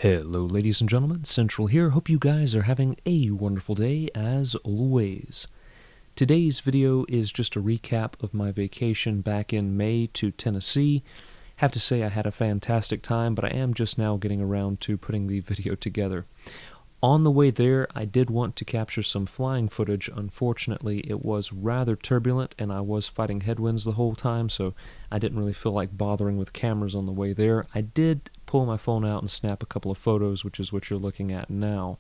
Hello ladies and gentlemen, Central here. Hope you guys are having a wonderful day as always. Today's video is just a recap of my vacation back in May to Tennessee. Have to say I had a fantastic time, but I am just now getting around to putting the video together. On the way there, I did want to capture some flying footage. Unfortunately, it was rather turbulent and I was fighting headwinds the whole time, so I didn't really feel like bothering with cameras on the way there. I did pull my phone out and snap a couple of photos, which is what you're looking at now.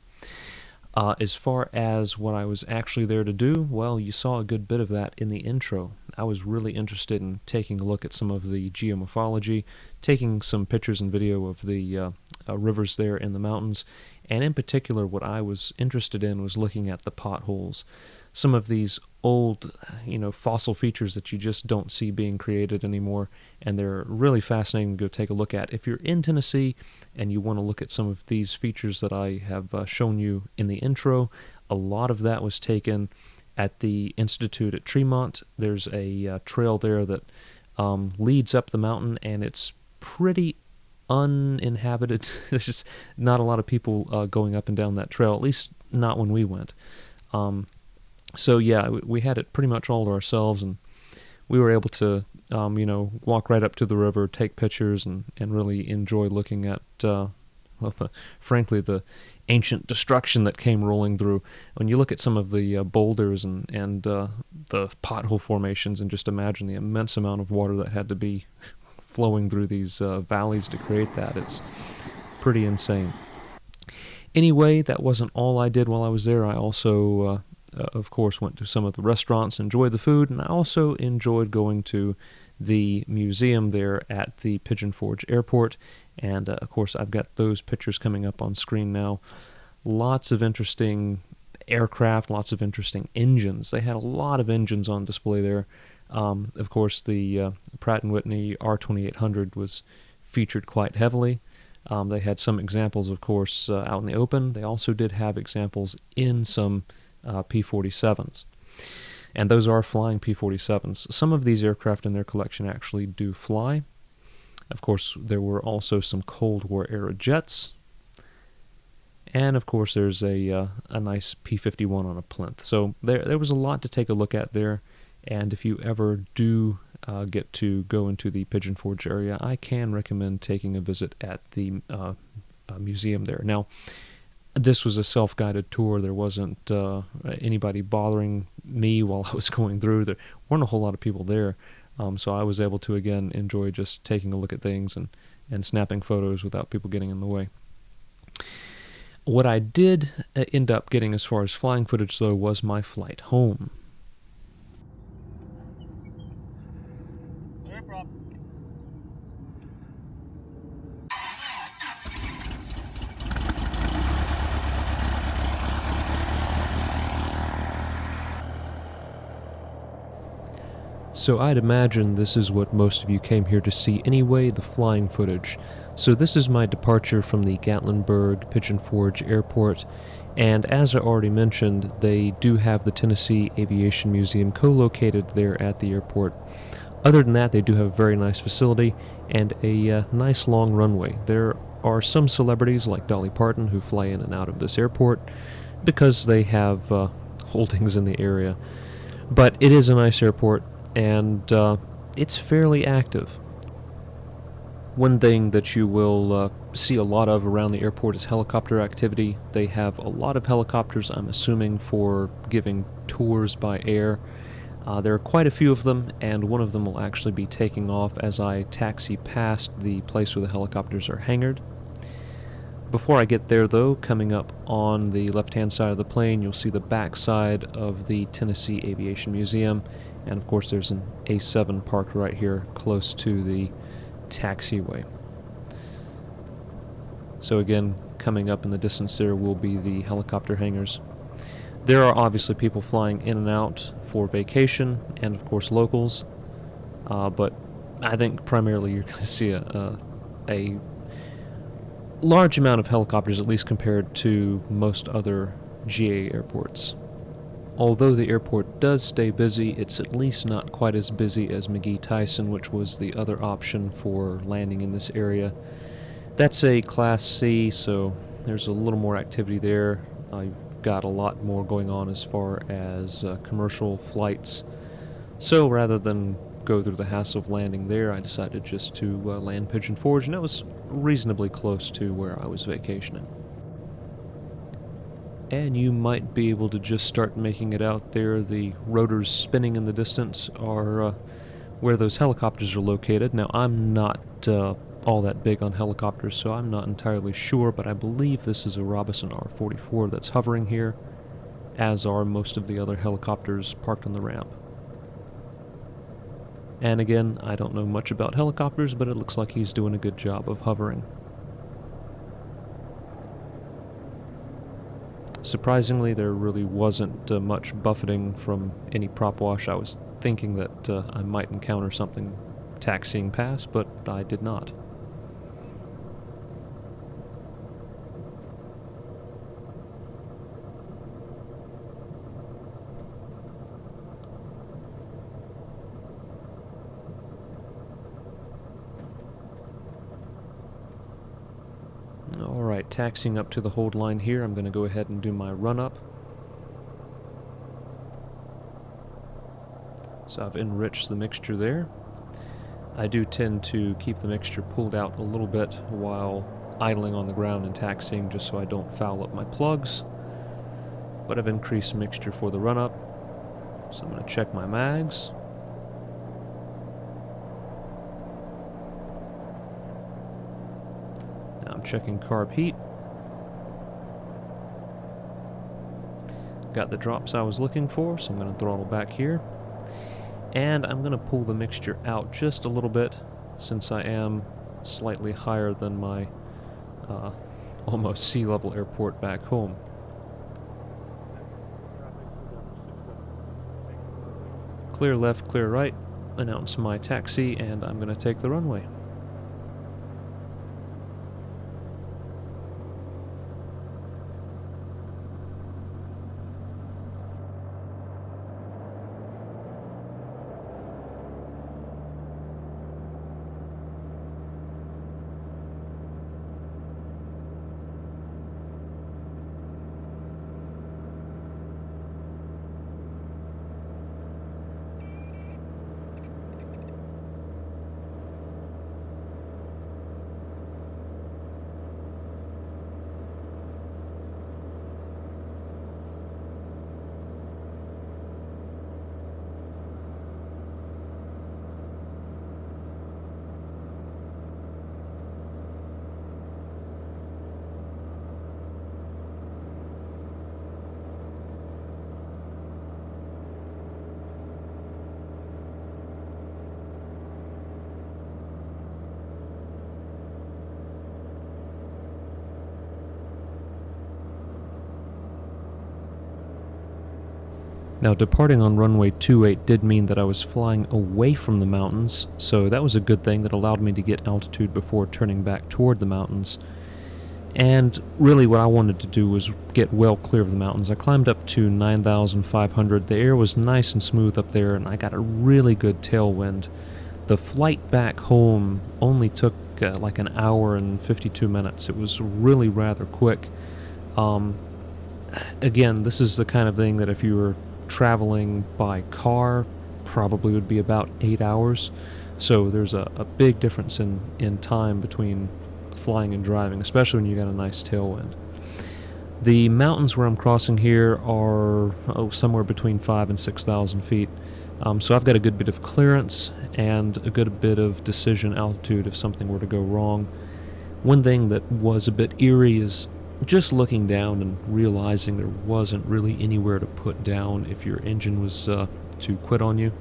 As far as what I was actually there to do, well, you saw a good bit of that in the intro. I was really interested in taking a look at some of the geomorphology, taking some pictures and video of the rivers there in the mountains, and in particular what I was interested in was looking at the potholes. Some of these old, fossil features that you just don't see being created anymore, and they're really fascinating to go take a look at. If you're in Tennessee and you want to look at some of these features that I have shown you in the intro, a lot of that was taken at the Institute at Tremont. There's a trail there that leads up the mountain, and it's pretty uninhabited. There's just not a lot of people going up and down that trail, at least not when we went. So yeah, we had it pretty much all to ourselves, and we were able to, walk right up to the river, take pictures, and really enjoy looking at, frankly, the ancient destruction that came rolling through. When you look at some of the boulders and the pothole formations, and just imagine the immense amount of water that had to be flowing through these valleys to create that, it's pretty insane. Anyway, that wasn't all I did while I was there. I also of course, went to some of the restaurants, enjoyed the food, and I also enjoyed going to the museum there at the Pigeon Forge Airport. And, of course, I've got those pictures coming up on screen now. Lots of interesting aircraft, lots of interesting engines. They had a lot of engines on display there. Of course, the Pratt & Whitney R2800 was featured quite heavily. They had some examples, of course, out in the open. They also did have examples in some P-47s, and those are flying P-47s. Some of these aircraft in their collection actually do fly. Of course, there were also some Cold War era jets, and of course there's a nice P-51 on a plinth. So there was a lot to take a look at there, and if you ever do get to go into the Pigeon Forge area, I can recommend taking a visit at the museum there. Now, this was a self-guided tour. There wasn't anybody bothering me while I was going through. There weren't a whole lot of people there, so I was able to, again, enjoy just taking a look at things and snapping photos without people getting in the way. What I did end up getting as far as flying footage, though, was my flight home. No problem. So I'd imagine this is what most of you came here to see anyway, the flying footage. So this is my departure from the Gatlinburg Pigeon Forge Airport, and as I already mentioned, they do have the Tennessee Aviation Museum co-located there at the airport. Other than that, they do have a very nice facility and a nice long runway. There are some celebrities like Dolly Parton who fly in and out of this airport because they have holdings in the area. But it is a nice airport, and it's fairly active. One thing that you will see a lot of around the airport is helicopter activity. They have a lot of helicopters, I'm assuming, for giving tours by air. There are quite a few of them, and one of them will actually be taking off as I taxi past the place where the helicopters are hangared. Before I get there, though, coming up on the left-hand side of the plane, you'll see the back side of the Tennessee Aviation Museum, and of course there's an A7 parked right here close to the taxiway. So again, coming up in the distance there will be the helicopter hangars. There are obviously people flying in and out for vacation, and of course locals, but I think primarily you're going to see a large amount of helicopters, at least compared to most other GA airports. Although the airport does stay busy, it's at least not quite as busy as McGee-Tyson, which was the other option for landing in this area. That's a Class C, so there's a little more activity there. I've got a lot more going on as far as commercial flights. So rather than go through the hassle of landing there, I decided just to land Pigeon Forge, and it was reasonably close to where I was vacationing. And you might be able to just start making it out there. The rotors spinning in the distance are where those helicopters are located. Now, I'm not all that big on helicopters, so I'm not entirely sure, but I believe this is a Robinson R-44 that's hovering here, as are most of the other helicopters parked on the ramp. And again, I don't know much about helicopters, but it looks like he's doing a good job of hovering. Surprisingly, there really wasn't much buffeting from any prop wash. I was thinking that I might encounter something taxiing past, but I did not. Alright, taxiing up to the hold line here, I'm going to go ahead and do my run-up. So I've enriched the mixture there. I do tend to keep the mixture pulled out a little bit while idling on the ground and taxiing, just so I don't foul up my plugs. But I've increased mixture for the run-up, so I'm going to check my mags. Now I'm checking carb heat. Got the drops I was looking for, so I'm going to throttle back here. And I'm going to pull the mixture out just a little bit, since I am slightly higher than my almost sea level airport back home. Clear left, clear right, announce my taxi, and I'm going to take the runway. Now, departing on runway 28 did mean that I was flying away from the mountains, so that was a good thing that allowed me to get altitude before turning back toward the mountains. And really what I wanted to do was get well clear of the mountains. I climbed up to 9,500. The air was nice and smooth up there, and I got a really good tailwind. The flight back home only took like an hour and 52 minutes. It was really rather quick. Again, this is the kind of thing that if you were traveling by car, probably would be about 8 hours. So there's a big difference in time between flying and driving, especially when you got a nice tailwind. The mountains where I'm crossing here are somewhere between 5,000 and 6,000 feet. So I've got a good bit of clearance and a good bit of decision altitude if something were to go wrong. One thing that was a bit eerie is just looking down and realizing there wasn't really anywhere to put down if your engine was to quit on you.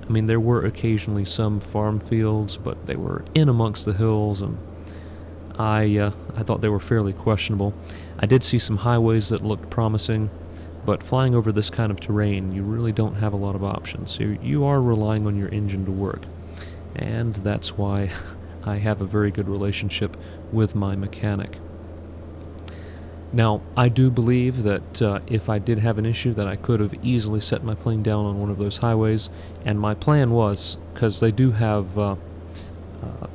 I mean, there were occasionally some farm fields, but they were in amongst the hills, and I thought they were fairly questionable. I did see some highways that looked promising, but flying over this kind of terrain, you really don't have a lot of options. So you are relying on your engine to work, and that's why I have a very good relationship with my mechanic. Now, I do believe that if I did have an issue that I could have easily set my plane down on one of those highways, and my plan was, because they do have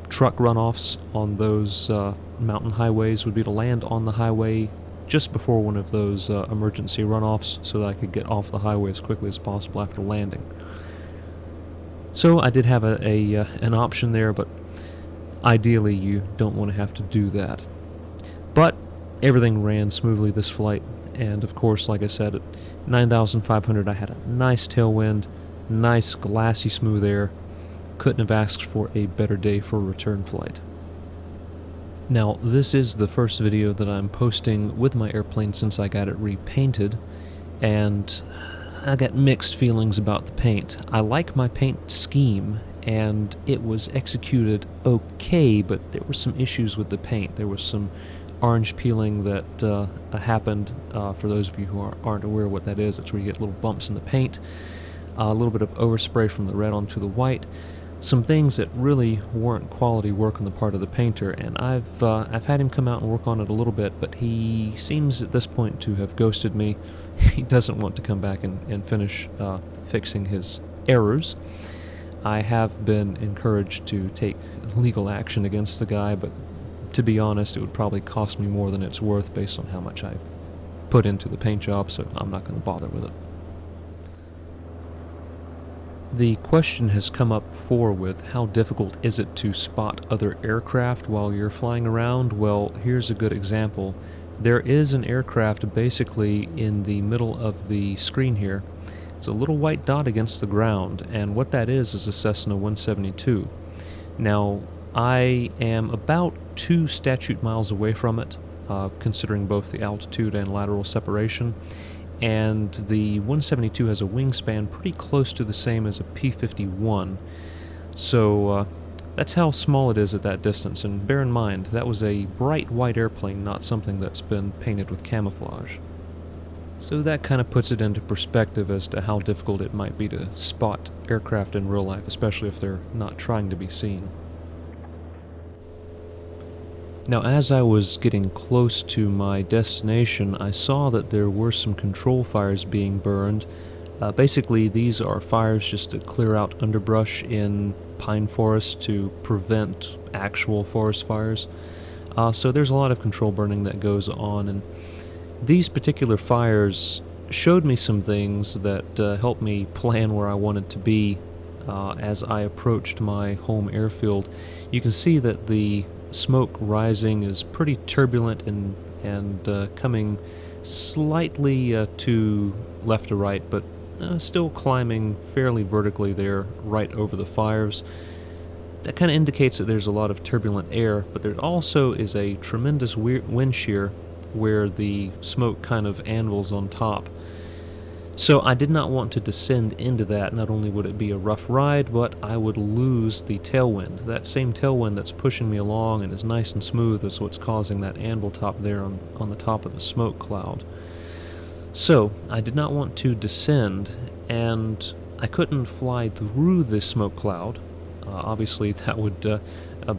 truck runoffs on those mountain highways would be to land on the highway just before one of those emergency runoffs so that I could get off the highway as quickly as possible after landing. So I did have an option there, but ideally you don't want to have to do that. But everything ran smoothly this flight, and of course, like I said, at 9,500 I had a nice tailwind, nice glassy smooth air. Couldn't have asked for a better day for a return flight. Now, this is the first video that I'm posting with my airplane since I got it repainted, and I got mixed feelings about the paint. I like my paint scheme, and it was executed okay, but there were some issues with the paint. There was some orange peeling that happened. For those of you who aren't aware what that is, it's where you get little bumps in the paint, a little bit of overspray from the red onto the white. Some things that really weren't quality work on the part of the painter, and I've had him come out and work on it a little bit, but he seems at this point to have ghosted me. He doesn't want to come back and finish fixing his errors. I have been encouraged to take legal action against the guy, but to be honest, it would probably cost me more than it's worth based on how much I've put into the paint job, so I'm not going to bother with it. The question has come up before with how difficult is it to spot other aircraft while you're flying around? Well, here's a good example. There is an aircraft basically in the middle of the screen here. It's a little white dot against the ground, and what that is a Cessna 172. Now, I am about 2 statute miles away from it, considering both the altitude and lateral separation. And the 172 has a wingspan pretty close to the same as a P-51. So that's how small it is at that distance. And bear in mind, that was a bright white airplane, not something that's been painted with camouflage. So that kind of puts it into perspective as to how difficult it might be to spot aircraft in real life, especially if they're not trying to be seen. Now, as I was getting close to my destination, I saw that there were some control fires being burned. Basically, these are fires just to clear out underbrush in pine forest to prevent actual forest fires. So there's a lot of control burning that goes on, and these particular fires showed me some things that helped me plan where I wanted to be as I approached my home airfield. You can see that the smoke rising is pretty turbulent and coming slightly to left to right, but still climbing fairly vertically there right over the fires. That kind of indicates that there's a lot of turbulent air, but there also is a tremendous wind shear where the smoke kind of anvils on top. So I did not want to descend into that. Not only would it be a rough ride, but I would lose the tailwind. That same tailwind that's pushing me along and is nice and smooth is what's causing that anvil top there on the top of the smoke cloud. So I did not want to descend, and I couldn't fly through the smoke cloud. Obviously that would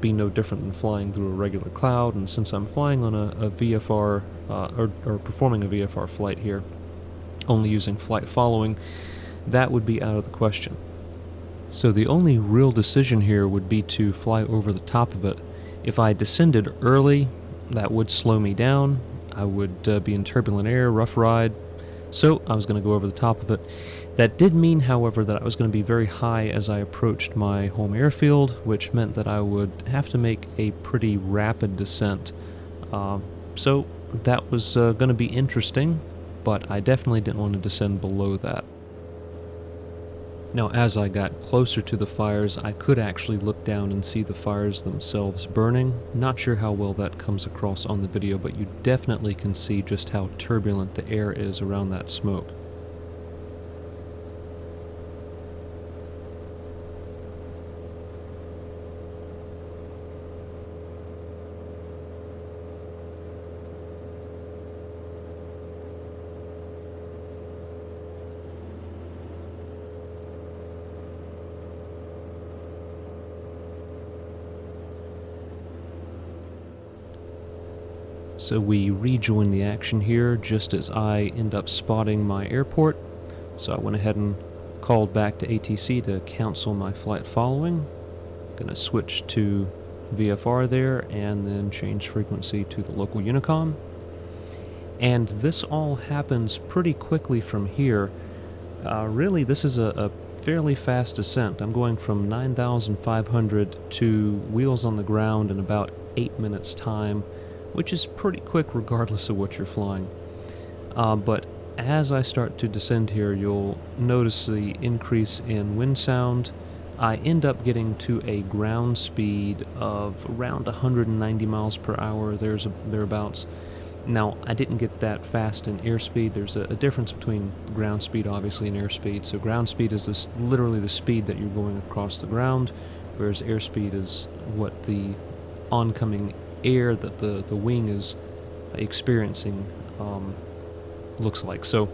be no different than flying through a regular cloud, and since I'm flying on a VFR, or performing a VFR flight here, only using flight following, that would be out of the question. So the only real decision here would be to fly over the top of it. If I descended early, that would slow me down. I would be in turbulent air, rough ride, so I was going to go over the top of it. That did mean, however, that I was going to be very high as I approached my home airfield, which meant that I would have to make a pretty rapid descent. So that was going to be interesting, but I definitely didn't want to descend below that. Now, as I got closer to the fires, I could actually look down and see the fires themselves burning. Not sure how well that comes across on the video, but you definitely can see just how turbulent the air is around that smoke. So we rejoin the action here just as I end up spotting my airport. So I went ahead and called back to ATC to cancel my flight following. Gonna switch to VFR there, and then change frequency to the local Unicom. And this all happens pretty quickly from here. Really, this is a fairly fast descent. I'm going from 9,500 to wheels on the ground in about 8 minutes time, which is pretty quick regardless of what you're flying. But as I start to descend here, you'll notice the increase in wind sound. I end up getting to a ground speed of around 190 miles per hour, thereabouts. Now, I didn't get that fast in airspeed. There's a difference between ground speed, obviously, and airspeed. So ground speed is literally the speed that you're going across the ground, whereas airspeed is what the oncoming air that the wing is experiencing looks like. So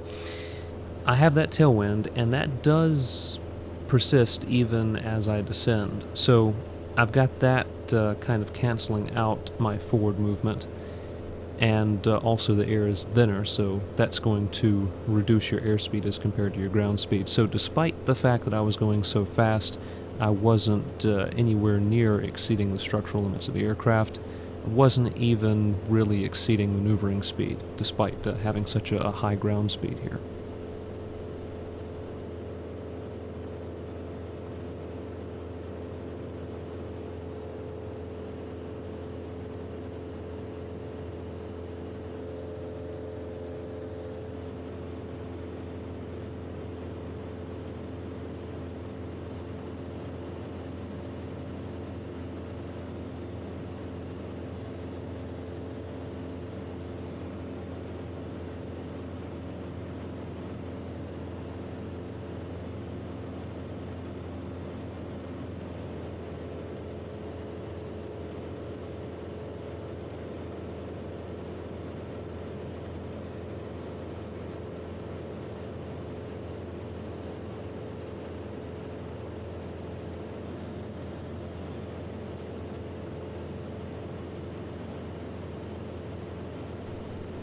I have that tailwind, and that does persist even as I descend. So I've got that kind of canceling out my forward movement. And also the air is thinner, so that's going to reduce your airspeed as compared to your ground speed. So despite the fact that I was going so fast, I wasn't anywhere near exceeding the structural limits of the aircraft. I wasn't even really exceeding maneuvering speed, despite having such a high ground speed here.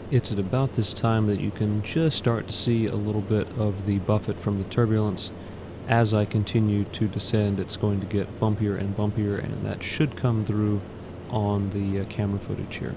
It's at about this time that you can just start to see a little bit of the buffet from the turbulence. As I continue to descend, it's going to get bumpier and bumpier, and that should come through on the camera footage here.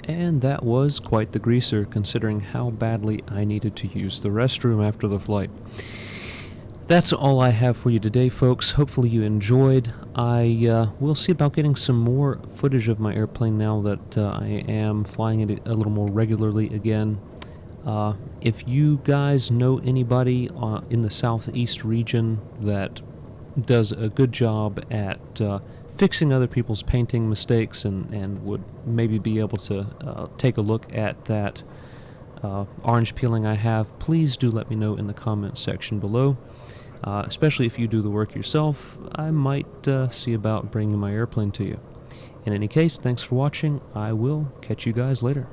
And that was quite the greaser, considering how badly I needed to use the restroom after the flight. That's all I have for you today, folks. Hopefully you enjoyed. I will see about getting some more footage of my airplane now that I am flying it a little more regularly again. If you guys know anybody in the southeast region that does a good job at fixing other people's painting mistakes and would maybe be able to take a look at that orange peeling I have, please do let me know in the comments section below. Especially if you do the work yourself, I might see about bringing my airplane to you. In any case, thanks for watching. I will catch you guys later.